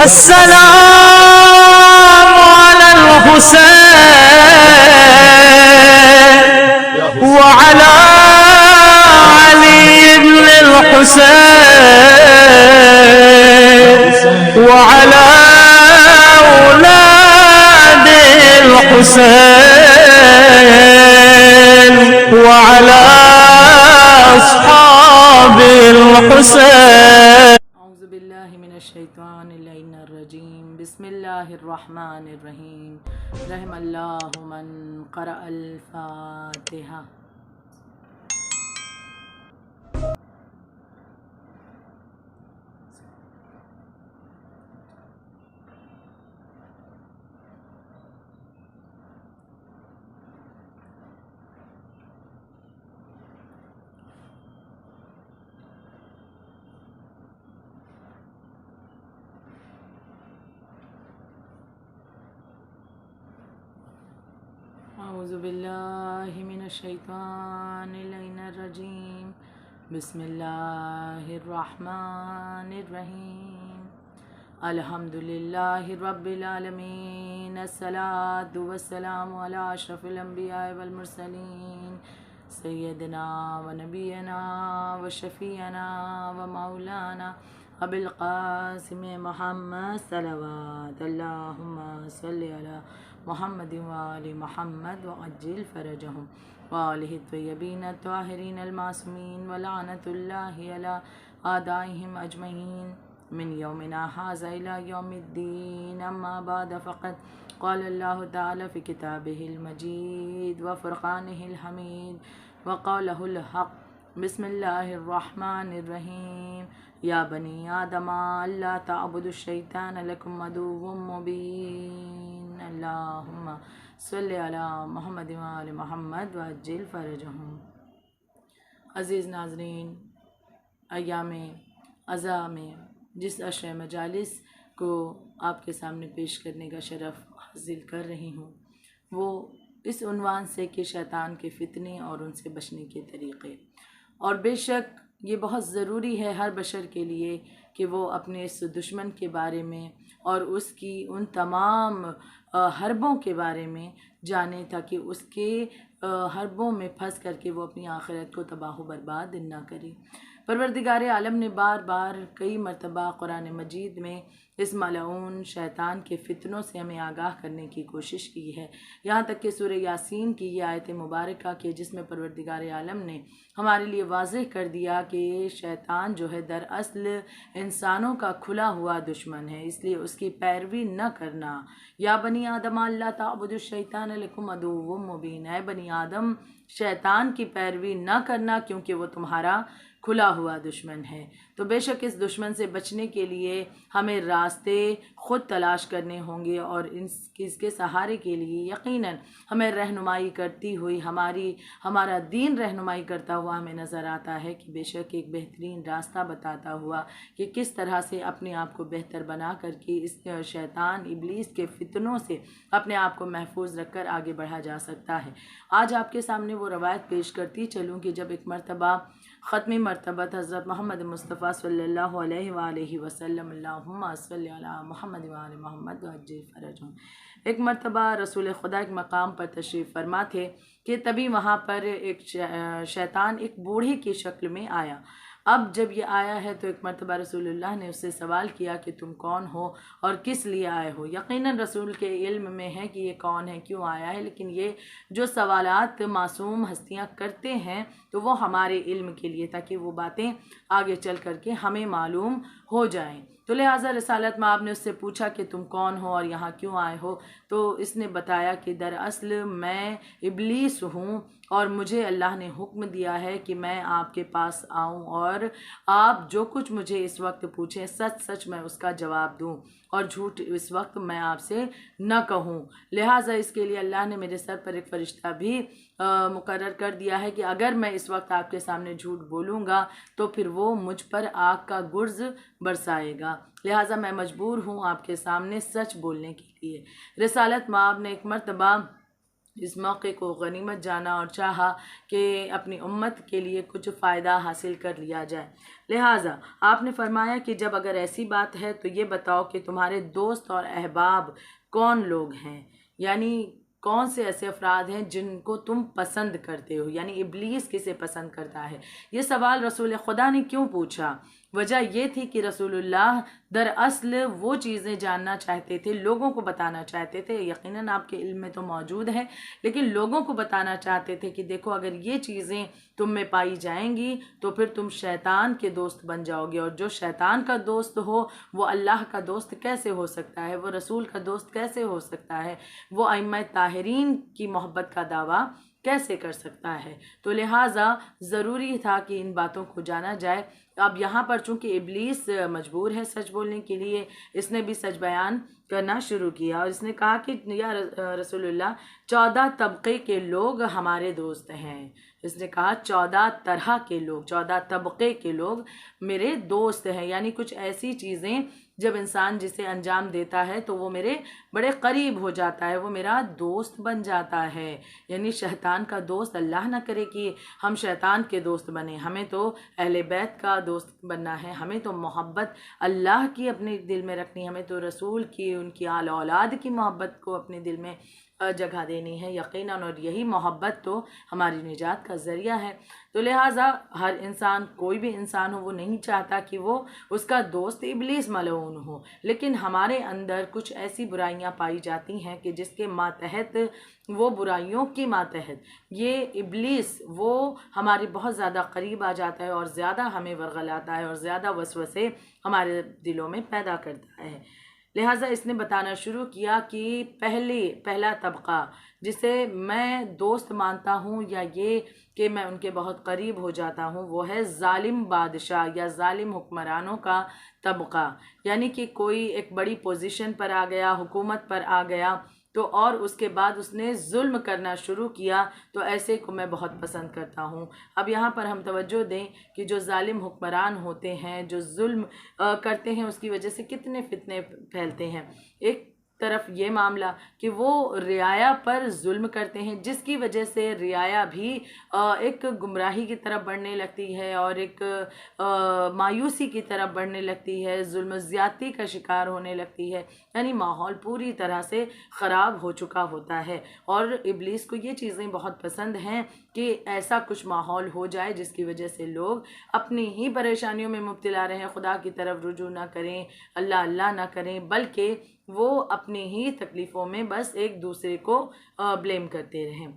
अस्सलामु अलल हुसैन व अला अली इब्न हुसैन व अला औलाद हुसैन व अला अस्हाबिल हुसैन। औज़ु बिल्लाहि मिनश शैतानिर रजीम। बिस्मिल्लाहिर्रहमानिर रहीम। रहमल्लाहु मन क़रअल फ़ातिहा। औज़ु बिल्लाहि मिनश शैतानिर रजीम। बिस्मिल्लाहिर्रहमानिर रहीम। अल्हम्दुलिल्लाहि रब्बिल आलमीन। अस्सलातु वस्सलामु अला अशरफिल अंबिया वल मुरसलीन सय्यदना व नबियना व शफीअना व मौलाना अबिल क़ासिम मुहम्मद सल्लल्लाहु अल्लाहुम्मा सल्लि अला मुहम्मद व आलि मुहम्मद व अज्जिल फ़रजहुम व आलिहि त्वय्यबीन त्वाहिरीन अल मासूमीन व लानतुल्लाहि अला आदाइहिम अजमईन मिन यौमिना हाज़ा इला यौमिद्दीन। अम्मा बाद फ़क़द क़ाल अल्लाहु तआला फ़ी किताबिहिल मजीद व फ़ुरक़ानिहिल हमीद व क़ौलहुल हक़। बिस्मिल्लाहिर्रहमानिर रहीम। या बनी आदमा अल्ला तअबुदुश शैतान लकुम अदुव्वुम मुबीन। अल्लाहुम्मा सल्लि अला मुहम्मद व आलि मुहम्मद व अज्जिल फ़रजहुम। अज़ीज़ नाज़रीन, अय्याम अज़ा में जिस अशर मजालिस को आपके सामने पेश करने का शरफ़ हासिल कर रही हूँ, वो इस उन्वान से कि शैतान के फितने और उनसे बचने के तरीक़े। और बेशक ये बहुत ज़रूरी है हर बशर के लिए कि वो अपने इस दुश्मन के बारे में और उसकी उन तमाम हरबों के बारे में जाने, ताकि उसके हरबों में फंस करके वो अपनी आखिरत को तबाह बर्बाद ना करे। परवरदिगार आलम ने बार बार कई मरतबा कुरान मजीद में इस मलऊन शैतान के फितनों से हमें आगाह करने की कोशिश की है। यहाँ तक कि सूरह यासीन की ये आयत मुबारका के जिसमें परवरदिगार आलम ने हमारे लिए वाज़ेह कर दिया कि शैतान जो है दरअसल इंसानों का खुला हुआ दुश्मन है, इसलिए उसकी पैरवी न करना। या बनी आदम अल्ला ताबुदुश शैतान लकुम अदुव्वुम मुबीन। है बनी आदम, शैतान की पैरवी न करना, क्योंकि वो तुम्हारा खुला हुआ दुश्मन है। तो बेशक इस दुश्मन से बचने के लिए हमें रास्ते ख़ुद तलाश करने होंगे और इसके सहारे के लिए यकीनन हमें रहनुमाई करती हुई हमारा दीन रहनुमाई करता हुआ हमें नज़र आता है कि बेशक एक बेहतरीन रास्ता बताता हुआ कि किस तरह से अपने आप को बेहतर बना करके इस शैतान इब्लीस के फितनों से अपने आप को महफूज रख कर आगे बढ़ा जा सकता है। आज आपके सामने वो रवायत पेश करती चलूँ कि जब एक मरतबा ख़त्मी मरतबत हज़रत मोहम्मद मुस्तफ़ा सल्लल्लाहु अलैहि वसल्लम अल्लाहुम्मा सल्लि अला मुहम्मद व आलि मुहम्मद व अज्जिल फ़रजहुम, एक मरतबा रसूल खुदा एक मकाम पर तशरीफ़ फरमा थे कि तभी वहाँ पर एक शैतान एक बूढ़े की शक्ल में आया। अब जब ये आया है तो एक मरतबा रसूलुल्लाह ने उससे सवाल किया कि तुम कौन हो और किस लिए आए हो। यकीनन रसूल के इल्म में है कि ये कौन है, क्यों आया है, लेकिन ये जो सवालात मासूम हस्तियाँ करते हैं तो वो हमारे इल्म के लिए, ताकि वो बातें आगे चल करके हमें मालूम हो जाएं। तो लिहाजा रिसालत में आपने उससे पूछा कि तुम कौन हो और यहाँ क्यों आए हो। तो इसने बताया कि दरअसल मैं इब्लीस हूँ और मुझे अल्लाह ने हुक्म दिया है कि मैं आपके पास आऊँ और आप जो कुछ मुझे इस वक्त पूछें सच सच मैं उसका जवाब दूँ और झूठ इस वक्त मैं आपसे न कहूँ। लिहाजा इसके लिए अल्लाह ने मेरे सर पर एक फ़रिश्ता भी मुकर्रर कर दिया है कि अगर मैं इस वक्त आपके सामने झूठ बोलूँगा तो फिर वो मुझ पर आग का गुर्ज बरसाएगा। लिहाजा मैं मजबूर हूँ आपके सामने सच बोलने के लिए। रिसालत माब ने एक मरतबा इस मौके को गनीमत जाना और चाहा कि अपनी उम्मत के लिए कुछ फ़ायदा हासिल कर लिया जाए। लिहाजा आपने फरमाया कि जब अगर ऐसी बात है तो ये बताओ कि तुम्हारे दोस्त और अहबाब कौन लोग हैं, यानी कौन से ऐसे अफराद हैं जिनको तुम पसंद करते हो, यानी इब्लीस किसे पसंद करता है। ये सवाल रसूल खुदा ने क्यों पूछा? वजह ये थी कि रसूलुल्लाह दरअसल वो चीज़ें जानना चाहते थे, लोगों को बताना चाहते थे। यकीनन आपके इल्म में तो मौजूद है, लेकिन लोगों को बताना चाहते थे कि देखो अगर ये चीज़ें तुम में पाई जाएंगी तो फिर तुम शैतान के दोस्त बन जाओगे, और जो शैतान का दोस्त हो वो अल्लाह का दोस्त कैसे हो सकता है, वो रसूल का दोस्त कैसे हो सकता है, वो अइम्मा ताहिरीन की मोहब्बत का दावा कैसे कर सकता है। तो लिहाजा ज़रूरी था कि इन बातों को जाना जाए। अब यहाँ पर चूंकि इब्लीस मजबूर है सच बोलने के लिए, इसने भी सच बयान करना शुरू किया और इसने कहा कि या रसूलुल्लाह 14 तबके के लोग हमारे दोस्त हैं। इसने कहा 14 तरह के लोग, 14 तबके के लोग मेरे दोस्त हैं, यानी कुछ ऐसी चीज़ें जब इंसान जिसे अंजाम देता है तो वो मेरे बड़े करीब हो जाता है, वो मेरा दोस्त बन जाता है। यानी शैतान का दोस्त, अल्लाह ना करे कि हम शैतान के दोस्त बने, हमें तो अहले बैत का दोस्त बनना है, हमें तो मोहब्बत अल्लाह की अपने दिल में रखनी, हमें तो रसूल की, उनकी आल औलाद की मोहब्बत को अपने दिल में जगह देनी है यकीनन, और यही मोहब्बत तो हमारी निजात का ज़रिया है। तो लिहाजा हर इंसान, कोई भी इंसान हो, वो नहीं चाहता कि वो उसका दोस्त इब्लीस मलऊन हो, लेकिन हमारे अंदर कुछ ऐसी बुराइयां पाई जाती हैं कि जिसके मातहत, वो बुराइयों की मातहत ये इब्लीस वो हमारे बहुत ज़्यादा करीब आ जाता है और ज़्यादा हमें वर्गलाता है और ज़्यादा वसवसे हमारे दिलों में पैदा करता है। लिहाजा इसने बताना शुरू किया कि पहला तबका जिसे मैं दोस्त मानता हूँ या ये कि मैं उनके बहुत करीब हो जाता हूँ, वो है जालिम बादशाह या जालिम हुक्मरानों का तबका। यानी कि कोई एक बड़ी पोजीशन पर आ गया, हुकूमत पर आ गया, तो और उसके बाद उसने जुल्म करना शुरू किया, तो ऐसे को मैं बहुत पसंद करता हूँ। अब यहाँ पर हम तवज्जो दें कि जो जालिम हुक्मरान होते हैं, जो जुल्म करते हैं, उसकी वजह से कितने फितने फैलते हैं। एक तरफ ये मामला कि वो रियाया पर जुल्म करते हैं, जिसकी वजह से रियाया भी एक गुमराही की तरफ बढ़ने लगती है और एक मायूसी की तरफ बढ़ने लगती है, जुल्म ज़्यादती का शिकार होने लगती है, यानी माहौल पूरी तरह से ख़राब हो चुका होता है। और इब्लीस को ये चीज़ें बहुत पसंद हैं कि ऐसा कुछ माहौल हो जाए जिसकी वजह से लोग अपनी ही परेशानियों में मुब्तला रहें, खुदा की तरफ रुजू ना करें, अल्लाह अल्लाह ना करें, बल्कि वो अपनी ही तकलीफ़ों में बस एक दूसरे को ब्लेम करते रहें।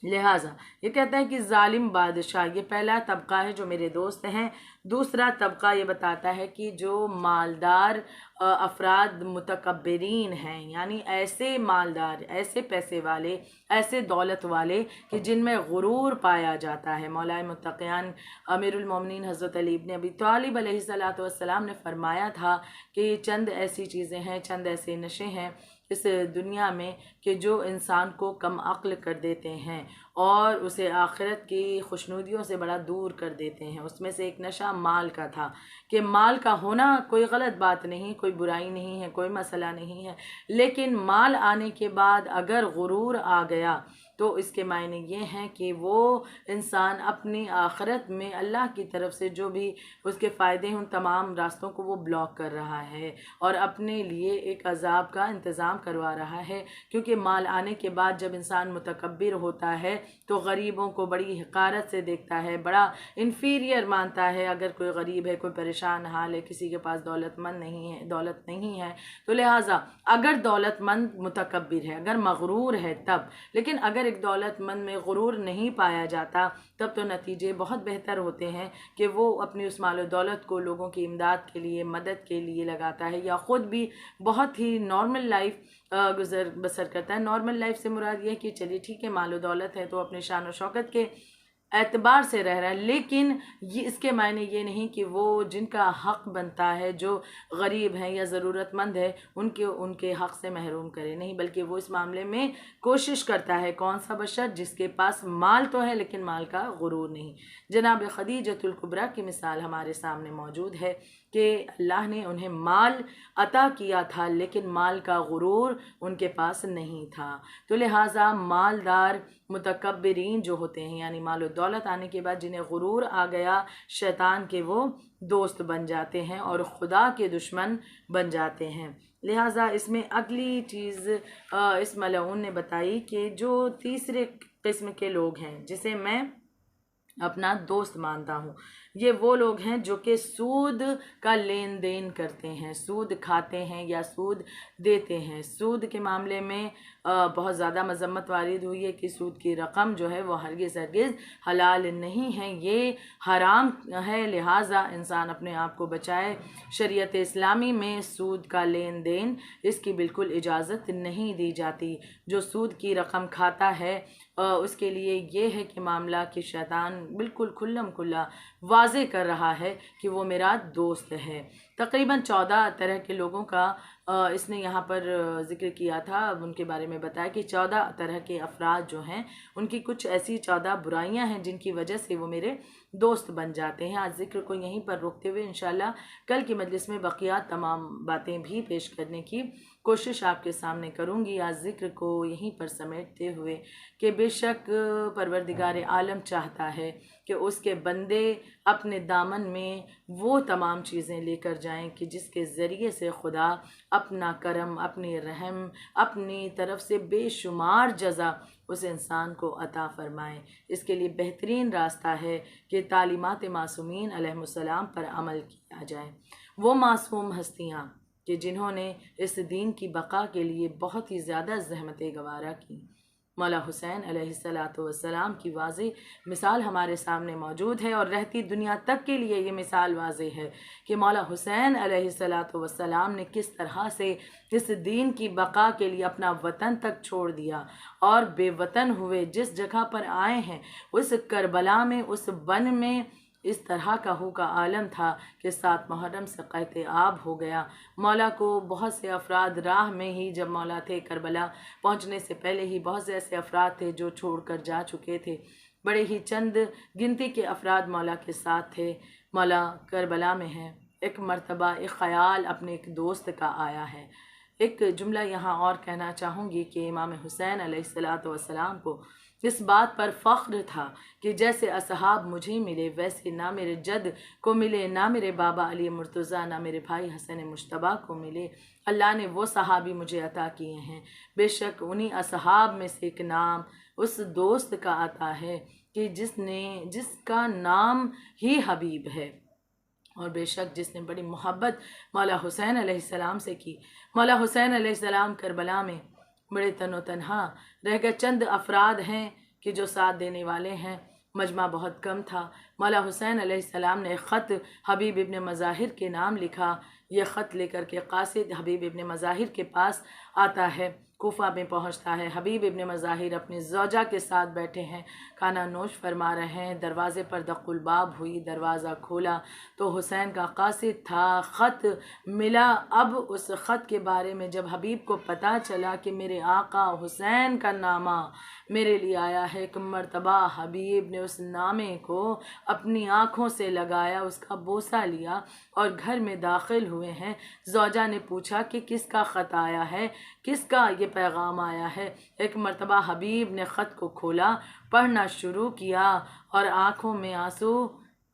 लिहाजा ये कहता है कि जालिम बादशाह, ये पहला तबका है जो मेरे दोस्त हैं। दूसरा तबका ये बताता है कि जो मालदार अफराद मुतकब्बिरीन हैं, यानी ऐसे मालदार, ऐसे पैसे वाले, ऐसे दौलत वाले कि जिनमें गुरूर पाया जाता है। मौलाए मुत्तक़ियान अमीरुल मोमिनीन हज़रत अली इब्न अबी तालिब अलैहिस्सलातु वस्सलाम ने फरमाया था कि चंद ऐसी चीज़ें हैं, चंद ऐसे नशे हैं इस दुनिया में कि जो इंसान को कम अक्ल कर देते हैं और उसे आखिरत की खुशनुदियों से बड़ा दूर कर देते हैं। उसमें से एक नशा माल का था कि माल का होना कोई गलत बात नहीं, कोई बुराई नहीं है, कोई मसला नहीं है, लेकिन माल आने के बाद अगर गुरूर आ गया तो इसके मायने ये हैं कि वो इंसान अपनी आखिरत में अल्लाह की तरफ से जो भी उसके फ़ायदे हैं उन तमाम रास्तों को वो ब्लॉक कर रहा है और अपने लिए एक अजाब का इंतज़ाम करवा रहा है। क्योंकि माल आने के बाद जब इंसान मुतकब्बिर होता है तो गरीबों को बड़ी हकारत से देखता है, बड़ा इन्फीरियर मानता है। अगर कोई गरीब है, कोई परेशान हाल है, किसी के पास दौलत नहीं है, तो लिहाजा अगर दौलतमंद मुतकब्बिर है, अगर मगरूर है तब, लेकिन अगर एक दौलतमंद में गुरूर नहीं पाया जाता तब तो नतीजे बहुत बेहतर होते हैं कि वो अपनी उस माल दौलत को लोगों की इमदाद के लिए, मदद के लिए लगाता है या ख़ुद भी बहुत ही नॉर्मल लाइफ बसर करता है। नॉर्मल लाइफ से मुराद ये है कि चलिए ठीक है, माल दौलत है तो अपने शान और शौकत के एतबार से रह रहा है, लेकिन ये इसके मायने ये नहीं कि वो जिनका हक बनता है, जो गरीब हैं या ज़रूरतमंद है, उनके उनके हक से महरूम करे, नहीं, बल्कि वो इस मामले में कोशिश करता है। कौन सा बशर? जिसके पास माल तो है लेकिन माल का गुरूर नहीं। जनाब खदीजतुल कुबरा की मिसाल हमारे सामने मौजूद है कि अल्लाह ने उन्हें माल अता किया था लेकिन माल का गुरूर उनके पास नहीं था। तो लिहाजा मालदार मुतकब्बिरीन जो होते हैं, यानी माल और दौलत आने के बाद जिन्हें गुरूर आ गया, शैतान के वो दोस्त बन जाते हैं और खुदा के दुश्मन बन जाते हैं। लिहाजा इसमें अगली चीज़ इस मलऊन ने बताई कि जो तीसरे किस्म के लोग हैं जिसे मैं अपना दोस्त मानता हूँ, ये वो लोग हैं जो कि सूद का लेन देन करते हैं, सूद खाते हैं या सूद देते हैं। सूद के मामले में बहुत ज़्यादा मजम्मत वारिद हुई है कि सूद की रकम जो है वो हरगिज़ हरगिज़ हलाल नहीं है, ये हराम है। लिहाजा इंसान अपने आप को बचाए। शरीयत इस्लामी में सूद का लेन देन इसकी बिल्कुल इजाज़त नहीं दी जाती। जो सूद की रकम खाता है उसके लिए ये है कि मामला कि शैतान बिल्कुल खुल्लम खुल्ला वाज़े कर रहा है कि वो मेरा दोस्त है। तकरीबन 14 तरह के लोगों का इसने यहाँ पर ज़िक्र किया था, उनके बारे में बताया कि 14 तरह के अफराद जो हैं उनकी कुछ ऐसी 14 बुराइयां हैं जिनकी वजह से वो मेरे दोस्त बन जाते हैं। आज ज़िक्र को यहीं पर रोकते हुए इंशाल्लाह कल की मजलिस में बकिया तमाम बातें भी पेश करने की कोशिश आपके सामने करूँगी। आज ज़िक्र को यहीं पर समेटते हुए कि बेशक परवरदिगार आलम चाहता है कि उसके बंदे अपने दामन में वो तमाम चीज़ें लेकर जाएं कि जिसके ज़रिए से खुदा अपना करम, अपनी रहम, अपनी तरफ से बेशुमार जज़ा उस इंसान को अता फ़रमाए। इसके लिए बेहतरीन रास्ता है कि तालीमात मासूमीन अलैहिस्सलाम पर अमल किया जाए। वो मासूम हस्तियाँ कि जिन्होंने इस दीन की बका के लिए बहुत ही ज़्यादा ज़हमतें गवारा की। मौला हुसैन अलैहिस्सलातु वस्सलाम की वाज़े मिसाल हमारे सामने मौजूद है और रहती दुनिया तक के लिए ये मिसाल वाज़े है कि मौला हुसैन अलैहिस्सलातु वस्सलाम ने किस तरह से इस दीन की बका के लिए अपना वतन तक छोड़ दिया और बेवतन हुए। जिस जगह पर आए हैं उस करबला में, उस वन में इस तरह का हू का आलम था कि 7 मुहर्रम से क़हते आब हो गया। मौला को बहुत से अफराद राह में ही, जब मौला थे करबला पहुंचने से पहले ही बहुत से ऐसे अफराद थे जो छोड़कर जा चुके थे। बड़े ही चंद गिनती के अफराद मौला के साथ थे। मौला करबला में हैं। एक मर्तबा एक ख़याल अपने एक दोस्त का आया है। एक जुमला यहाँ और कहना चाहूँगी कि इमाम हुसैन अलैहिस्सलातु वस्सलाम को इस बात पर फ़ख्र था कि जैसे असहाब मुझे मिले वैसे ना मेरे जद को मिले, ना मेरे बाबा अली मुर्तज़ा, ना मेरे भाई हसन मुश्तबा को मिले। अल्लाह ने वो सहाबी मुझे अता किए हैं। बेशक उन्हीं असहाब में से एक नाम उस दोस्त का आता है कि जिसका नाम ही हबीब है और बेशक जिसने बड़ी मोहब्बत मौला हुसैन अलैहिस्सलाम से की। मौला हुसैन अलैहिस्सलाम करबला में बड़े तनो तन्हा रह गए। चंद अफराद हैं कि जो साथ देने वाले हैं, मजमा बहुत कम था। मौला हुसैन अलैहिस्सलाम ने ख़त हबीब इब्न मज़ाहिर के नाम लिखा। यह ख़त लेकर के क़ासिद हबीब इब्न मज़ाहिर के पास आता है, कोफा में पहुंचता है। हबीब इब्न मज़ाहिर अपनी ज़ौजा के साथ बैठे हैं, खाना नोश फरमा रहे हैं। दरवाज़े पर दक़ुल बाब हुई, दरवाज़ा खोला तो हुसैन का क़ासिद था। ख़त मिला। अब उस ख़त के बारे में जब हबीब को पता चला कि मेरे आका हुसैन का नामा मेरे लिए आया है, एक मर्तबा हबीब ने उस नामे को अपनी आँखों से लगाया, उसका बोसा लिया और घर में दाखिल हुए हैं। ज़ौजा ने पूछा कि किसका ख़त आया है, किसका ये पैगाम आया है। एक मर्तबा हबीब ने ख़त को खोला, पढ़ना शुरू किया और आँखों में आंसू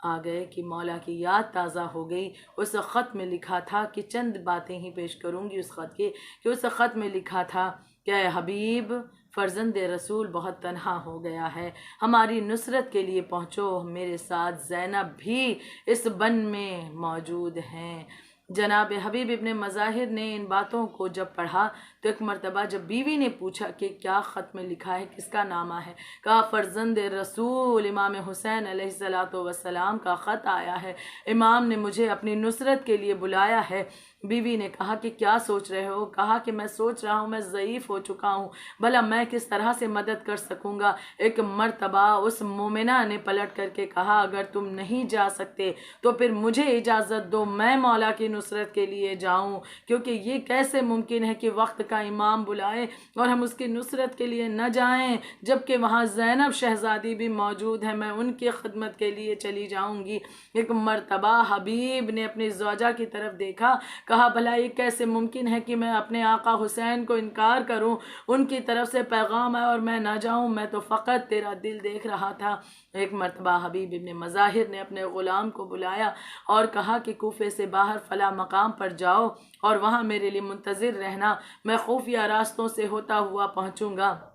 आ गए कि मौला की याद ताज़ा हो गई। उस ख़त में लिखा था कि चंद बातें ही पेश करूँगी उस ख़त की, कि उस ख़त में लिखा था कि हबीब फ़र्जंद रसूल बहुत तन्हा हो गया है, हमारी नुसरत के लिए पहुँचो, मेरे साथ ज़ैनब भी इस बन में मौजूद हैं। जनाब हबीब इब्न मज़ाहिर ने इन बातों को जब पढ़ा तो एक मर्तबा जब बीवी ने पूछा कि क्या ख़त में लिखा है, किसका नामा है, कहा फ़र्जंद रसूल इमाम हुसैन अलैहिस्सलातु वस्सलाम का ख़त आया है। इमाम ने मुझे अपनी नुसरत के लिए बुलाया है, बीवी ने कहा कि क्या सोच रहे हो? कहा कि मैं सोच रहा हूँ मैं ज़ईफ़ हो चुका हूँ, भला मैं किस तरह से मदद कर सकूँगा। एक मर्तबा उस मोमिना ने पलट करके कहा, अगर तुम नहीं जा सकते तो फिर मुझे इजाज़त दो, मैं मौला की नुसरत के लिए जाऊँ, क्योंकि ये कैसे मुमकिन है कि वक्त का इमाम बुलाए और हम उसकी नुसरत के लिए न जाएं, जबकि वहाँ ज़ैनब शहज़ादी भी मौजूद है, मैं उनकी खिदमत के लिए चली जाऊँगी। एक मर्तबा हबीब ने अपनी ज़ौजा की तरफ देखा, कहा भला ये कैसे मुमकिन है कि मैं अपने आका हुसैन को इनकार करूं, उनकी तरफ से पैगाम आए और मैं ना जाऊं, मैं तो फ़कत तेरा दिल देख रहा था। एक मर्तबा हबीब इब्न मज़ाहिर ने अपने ग़ुलाम को बुलाया और कहा कि कूफे से बाहर फ़ला मकाम पर जाओ और वहाँ मेरे लिए मुंतज़िर रहना, मैं खुफिया रास्तों से होता हुआ पहुँचूँगा।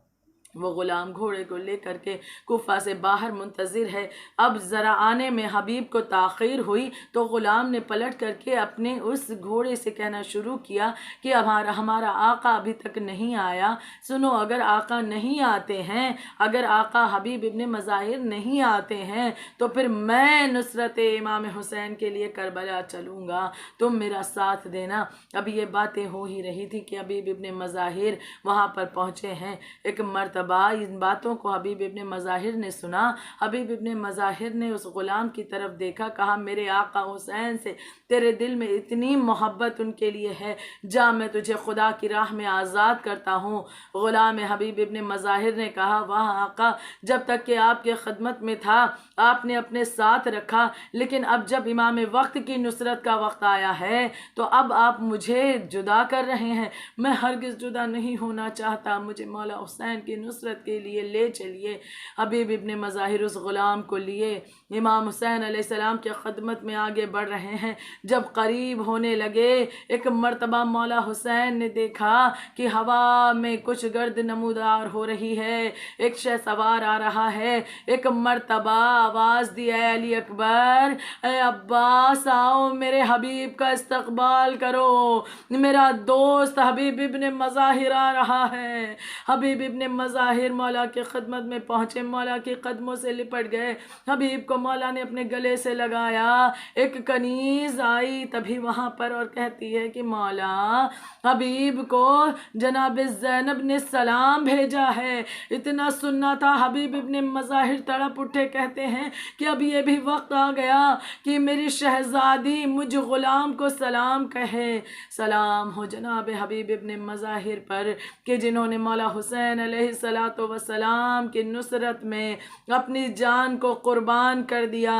वो ग़ुलाम घोड़े को लेकर के कुफा से बाहर मुंतज़िर है। अब ज़रा आने में हबीब को ताख़ीर हुई तो ग़ुलाम ने पलट करके अपने उस घोड़े से कहना शुरू किया कि हमारा आका अभी तक नहीं आया। सुनो, अगर आका नहीं आते हैं, अगर आका हबीब इब्न मज़ाहिर नहीं आते हैं तो फिर मैं नुसरत इमाम हुसैन के लिए करबला चलूँगा, तुम मेरा साथ देना। अभी ये बातें हो ही रही थी कि हबीब इब्न मज़ाहिर वहाँ पर पहुँचे हैं। एक मर्तबा इन बातों को हबीब इब्न मज़ाहिर ने सुना। हबीब इब्न मज़ाहिर ने उस ग़ुलाम की तरफ देखा, कहा मेरे आका हुसैन से तेरे दिल में इतनी मोहब्बत उनके लिए है, जा मैं तुझे खुदा की राह में आज़ाद करता हूँ। ग़ुलाम हबीब इब्न मज़ाहिर ने कहा, वाह आका, जब तक कि आपके खिदमत में था आपने अपने साथ रखा, लेकिन अब जब इमाम वक्त की नुसरत का वक्त आया है तो अब आप मुझे जुदा कर रहे हैं। मैं हरगिज़ जुदा नहीं होना चाहता, मुझे मौला हुसैन की नुसरत के लिए ले चलिए। हबीब इब्न मज़ाहिर उस ग़ुलाम को लिए इमाम हुसैन अलैहिस्सलाम के खिदमत में आगे बढ़ रहे हैं। जब करीब होने लगे, एक मर्तबा मौला हुसैन ने देखा कि हवा में कुछ गर्द नमूदार हो रही है, एक शह सवार आ रहा है। एक मर्तबा आवाज़ दी, ऐ अली अकबर, ऐ अब्बास, आओ मेरे हबीब का इस्तकबाल करो, मेरा दोस्त हबीब इब्न मज़ाहिर आ रहा है। हबीब इब्न मज़ाहिर मौला की खिदमत में पहुँचे, मौला के कदमों से लिपट गए। हबीब को मौला ने अपने गले से लगाया। एक कनीज़ आई तभी वहाँ पर और कहती है कि मौला, हबीब को जनाब ज़ैनब ने सलाम भेजा है। इतना सुनना था, हबीब इब्न मज़ाहिर तड़प उठे, कहते हैं कि अब ये भी वक्त आ गया कि मेरी शहज़ादी मुझ ग़ुलाम को सलाम कहे। सलाम हो जनाब हबीब इब्न मज़ाहिर पर कि जिन्होंने मौला हुसैन अलैहिस्सलातु वस्सलाम की नुसरत में अपनी जान को कुर्बान कर दिया।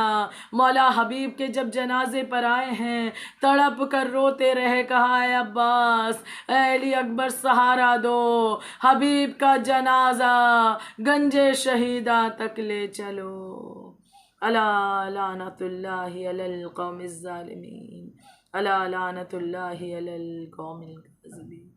मौला हबीब के जब जनाजे पर आए हैं, तड़प कर रोते रहे, कहा है अब्बास, अली अकबर सहारा दो, हबीब का जनाजा गंजे शहीदा तक ले चलो। अला लानतुल्लाहि अलल कौमिज़ ज़ालिमीन, अला लानतुल्लाहि अलल कौमिल काज़िबीन।